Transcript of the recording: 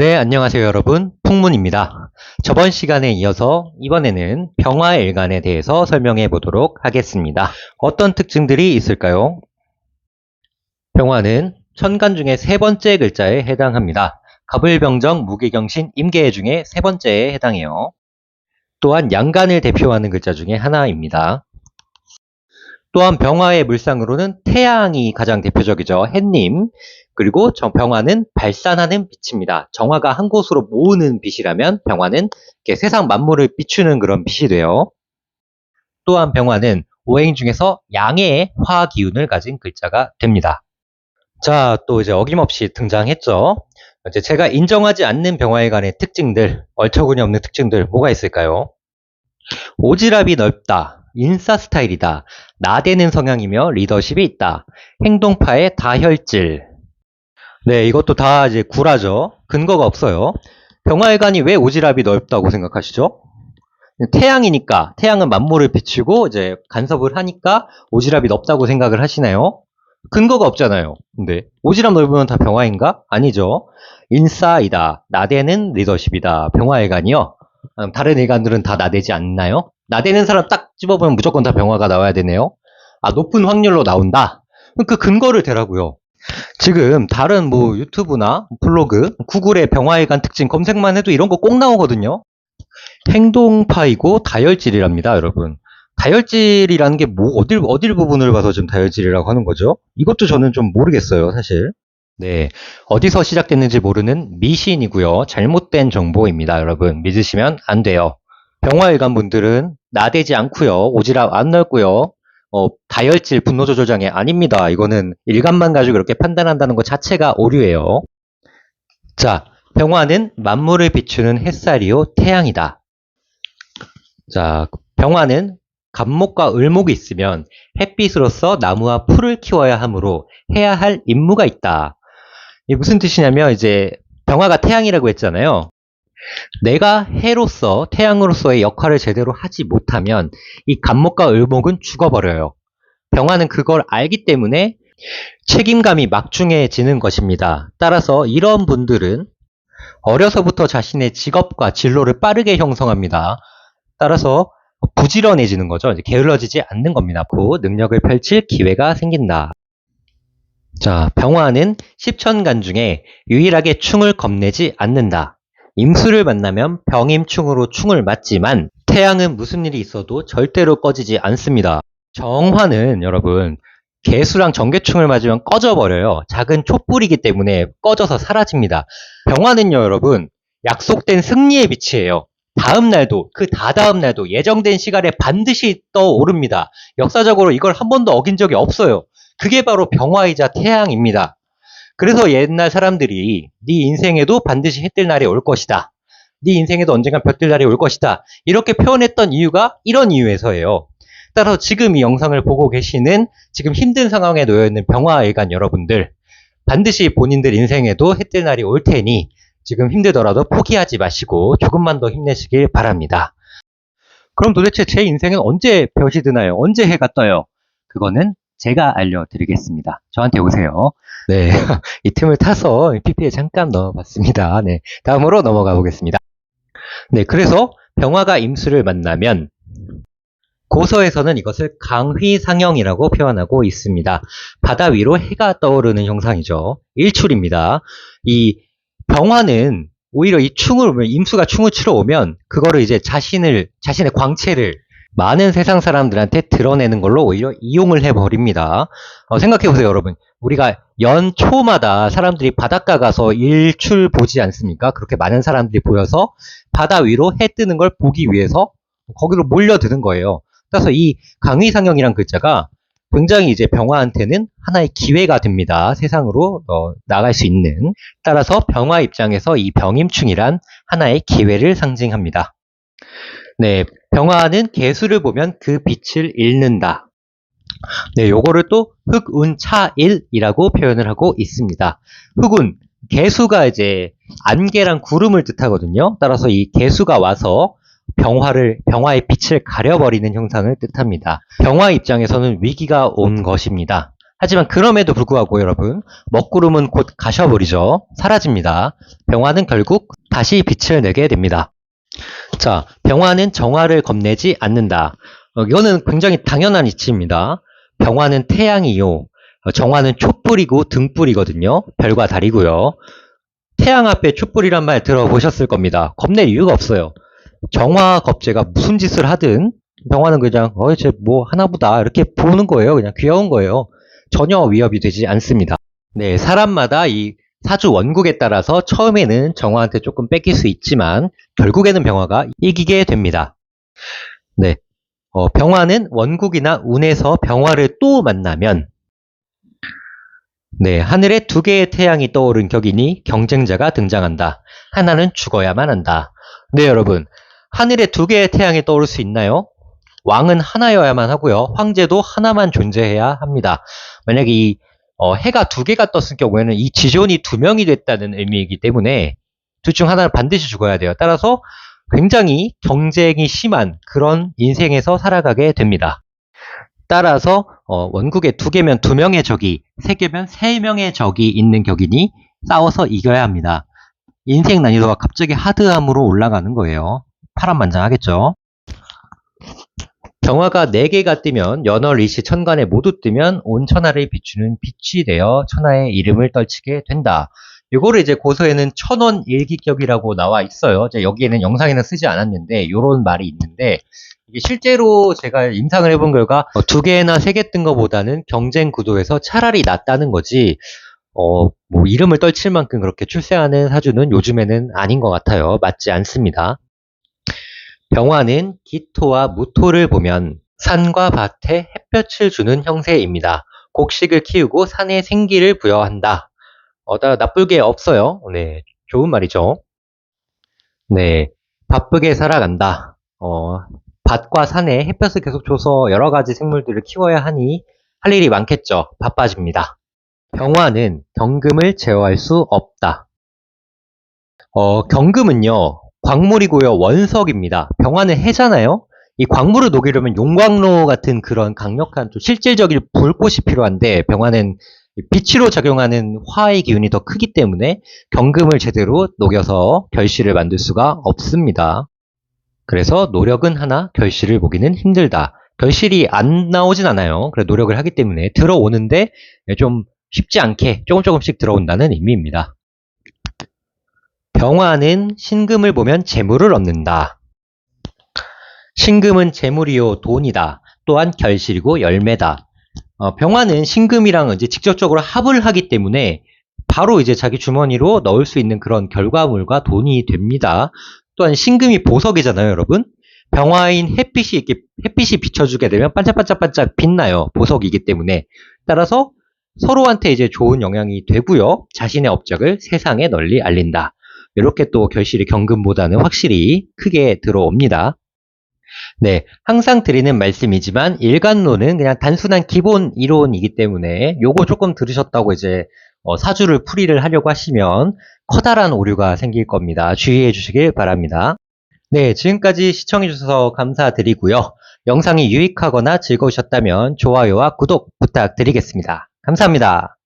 네, 안녕하세요, 여러분. 풍문입니다. 저번 시간에 이어서 이번에는 병화일간에 대해서 설명해 보도록 하겠습니다. 어떤 특징들이 있을까요? 병화는 천간 중에 세 번째 글자에 해당합니다. 갑을병정, 무기경신, 임계해 중에 세 번째에 해당해요. 또한 양간을 대표하는 글자 중에 하나입니다. 또한 병화의 물상으로는 태양이 가장 대표적이죠. 햇님. 그리고 병화는 발산하는 빛입니다. 정화가 한 곳으로 모으는 빛이라면 병화는 이렇게 세상 만물을 비추는 그런 빛이 돼요. 또한 병화는 오행 중에서 양의 화 기운을 가진 글자가 됩니다. 자, 또 이제 어김없이 등장했죠. 이제 제가 인정하지 않는 병화일간의 특징들, 얼처구니 없는 특징들 뭐가 있을까요? 오지랖이 넓다. 인싸 스타일이다. 나대는 성향이며 리더십이 있다. 행동파의 다혈질. 네, 이것도 다 이제 구라죠. 근거가 없어요. 병화일간이 왜 오지랖이 넓다고 생각하시죠? 태양이니까, 태양은 만물을 비추고 이제 간섭을 하니까 오지랖이 넓다고 생각을 하시나요? 근거가 없잖아요. 근데 오지랖 넓으면 다 병화인가? 아니죠. 인싸이다. 나대는 리더십이다. 병화일간이요. 다른 일간들은 다 나대지 않나요? 나대는 사람 딱 집어보면 무조건 다 병화가 나와야 되네요. 아, 높은 확률로 나온다. 그 근거를 대라고요. 지금 다른 뭐 유튜브나 블로그, 구글에 병화일간 특징 검색만 해도 이런 거 꼭 나오거든요. 행동파이고 다혈질이랍니다, 여러분. 다혈질이라는 게 뭐 어딜 부분을 봐서 좀 다혈질이라고 하는 거죠? 이것도 저는 좀 모르겠어요, 사실. 네, 어디서 시작됐는지 모르는 미신이고요. 잘못된 정보입니다, 여러분. 믿으시면 안 돼요. 병화일간 분들은 나대지 않고요. 오지랖 안 넓고요. 다혈질 분노조절장애 아닙니다. 이거는 일간만 가지고 이렇게 판단한다는 것 자체가 오류예요. 자, 병화는 만물을 비추는 햇살이요 태양이다. 자, 병화는 갑목과 을목이 있으면 햇빛으로서 나무와 풀을 키워야 하므로 해야 할 임무가 있다. 이게 무슨 뜻이냐면 이제 병화가 태양이라고 했잖아요. 내가 해로서 태양으로서의 역할을 제대로 하지 못하면 이 갑목과 을목은 죽어버려요. 병화는 그걸 알기 때문에 책임감이 막중해지는 것입니다. 따라서 이런 분들은 어려서부터 자신의 직업과 진로를 빠르게 형성합니다. 따라서 부지런해지는 거죠. 이제 게을러지지 않는 겁니다. 그 능력을 펼칠 기회가 생긴다. 자, 병화는 십천간 중에 유일하게 충을 겁내지 않는다. 임수를 만나면 병임충으로 충을 맞지만 태양은 무슨 일이 있어도 절대로 꺼지지 않습니다. 정화는 여러분 개수랑 정계충을 맞으면 꺼져버려요. 작은 촛불이기 때문에 꺼져서 사라집니다. 병화는요 여러분 약속된 승리의 빛이에요. 다음 날도 그 다다음 날도 예정된 시간에 반드시 떠오릅니다. 역사적으로 이걸 한 번도 어긴 적이 없어요. 그게 바로 병화이자 태양입니다. 그래서 옛날 사람들이 네 인생에도 반드시 해 뜰 날이 올 것이다. 네 인생에도 언젠가 볕 뜰 날이 올 것이다. 이렇게 표현했던 이유가 이런 이유에서예요. 따라서 지금 이 영상을 보고 계시는 지금 힘든 상황에 놓여있는 병화일간 여러분들 반드시 본인들 인생에도 해 뜰 날이 올 테니 지금 힘들더라도 포기하지 마시고 조금만 더 힘내시길 바랍니다. 그럼 도대체 제 인생은 언제 볕이 드나요? 언제 해가 떠요? 그거는 제가 알려드리겠습니다. 저한테 오세요. 네, 이 틈을 타서 PP에 잠깐 넣어봤습니다. 네, 다음으로 넘어가 보겠습니다. 네, 그래서 병화가 임수를 만나면 고서에서는 이것을 강휘상형이라고 표현하고 있습니다. 바다 위로 해가 떠오르는 형상이죠. 일출입니다. 이 병화는 오히려 이 충을, 임수가 충을 치러 오면 그거를 이제 자신의 광채를 많은 세상 사람들한테 드러내는 걸로 오히려 이용을 해버립니다. 생각해보세요, 여러분. 우리가 연초마다 사람들이 바닷가 가서 일출 보지 않습니까? 그렇게 많은 사람들이 보여서 바다 위로 해 뜨는 걸 보기 위해서 거기로 몰려드는 거예요. 따라서 이 강의상형이란 글자가 굉장히 이제 병화한테는 하나의 기회가 됩니다. 세상으로 나갈 수 있는. 따라서 병화 입장에서 이 병임충이란 하나의 기회를 상징합니다. 네, 병화는 개수를 보면 그 빛을 잃는다. 네, 요거를 또 흑운차일이라고 표현을 하고 있습니다. 흑운, 개수가 이제 안개랑 구름을 뜻하거든요. 따라서 이 개수가 와서 병화의 빛을 가려버리는 형상을 뜻합니다. 병화 입장에서는 위기가 온 것입니다. 하지만 그럼에도 불구하고 여러분, 먹구름은 곧 가셔버리죠. 사라집니다. 병화는 결국 다시 빛을 내게 됩니다. 자, 병화는 정화를 겁내지 않는다. 이거는 굉장히 당연한 이치입니다. 병화는 태양이요. 정화는 촛불이고 등불이거든요. 별과 달이고요. 태양 앞에 촛불이란 말 들어보셨을 겁니다. 겁낼 이유가 없어요. 정화 겁재가 무슨 짓을 하든 병화는 그냥 쟤 뭐 하나보다 이렇게 보는 거예요. 그냥 귀여운 거예요. 전혀 위협이 되지 않습니다. 네, 사람마다 이 사주 원국에 따라서 처음에는 정화한테 조금 뺏길 수 있지만 결국에는 병화가 이기게 됩니다. 네, 병화는 원국이나 운에서 병화를 또 만나면 네, 하늘에 두 개의 태양이 떠오른 격이니 경쟁자가 등장한다. 하나는 죽어야만 한다. 네, 여러분. 하늘에 두 개의 태양이 떠오를 수 있나요? 왕은 하나여야만 하고요. 황제도 하나만 존재해야 합니다. 만약에 이 해가 두 개가 떴을 경우에는 이 지존이 두 명이 됐다는 의미이기 때문에 둘 중 하나는 반드시 죽어야 돼요. 따라서 굉장히 경쟁이 심한 그런 인생에서 살아가게 됩니다. 따라서 원국에 두 개면 두 명의 적이, 세 개면 세 명의 적이 있는 격이니 싸워서 이겨야 합니다. 인생 난이도가 갑자기 하드함으로 올라가는 거예요. 파란만장하겠죠. 병화가 4개가 뜨면 연월일시 천간에 모두 뜨면 온 천하를 비추는 빛이 되어 천하의 이름을 떨치게 된다. 이거를 이제 고서에는 천원일기격이라고 나와 있어요. 이제 여기에는 영상에는 쓰지 않았는데 이런 말이 있는데 이게 실제로 제가 임상을 해본 결과 2개나 3개 뜬 것보다는 경쟁 구도에서 차라리 낫다는 거지 뭐 이름을 떨칠 만큼 그렇게 출세하는 사주는 요즘에는 아닌 것 같아요. 맞지 않습니다. 병화는 기토와 무토를 보면 산과 밭에 햇볕을 주는 형세입니다. 곡식을 키우고 산에 생기를 부여한다. 나쁠 게 없어요. 네, 좋은 말이죠. 네, 바쁘게 살아간다. 밭과 산에 햇볕을 계속 줘서 여러 가지 생물들을 키워야 하니 할 일이 많겠죠. 바빠집니다. 병화는 경금을 제어할 수 없다. 경금은요, 광물이고요, 원석입니다. 병화는 해잖아요? 이 광물을 녹이려면 용광로 같은 그런 강력한 좀 실질적인 불꽃이 필요한데 병화는 빛으로 작용하는 화의 기운이 더 크기 때문에 경금을 제대로 녹여서 결실을 만들 수가 없습니다. 그래서 노력은 하나 결실을 보기는 힘들다. 결실이 안 나오진 않아요. 그래 노력을 하기 때문에 들어오는데 좀 쉽지 않게 조금씩 들어온다는 의미입니다. 병화는 신금을 보면 재물을 얻는다. 신금은 재물이요 돈이다. 또한 결실이고 열매다. 병화는 신금이랑 이제 직접적으로 합을 하기 때문에 바로 이제 자기 주머니로 넣을 수 있는 그런 결과물과 돈이 됩니다. 또한 신금이 보석이잖아요, 여러분. 병화인 햇빛이 비춰주게 되면 반짝반짝반짝 빛나요. 보석이기 때문에. 따라서 서로한테 이제 좋은 영향이 되고요. 자신의 업적을 세상에 널리 알린다. 이렇게 또 결실이 경금보다는 확실히 크게 들어옵니다. 네, 항상 드리는 말씀이지만 일간론은 그냥 단순한 기본 이론이기 때문에 요거 조금 들으셨다고 이제 사주를 풀이를 하려고 하시면 커다란 오류가 생길 겁니다. 주의해 주시길 바랍니다. 네, 지금까지 시청해 주셔서 감사드리고요. 영상이 유익하거나 즐거우셨다면 좋아요와 구독 부탁드리겠습니다. 감사합니다.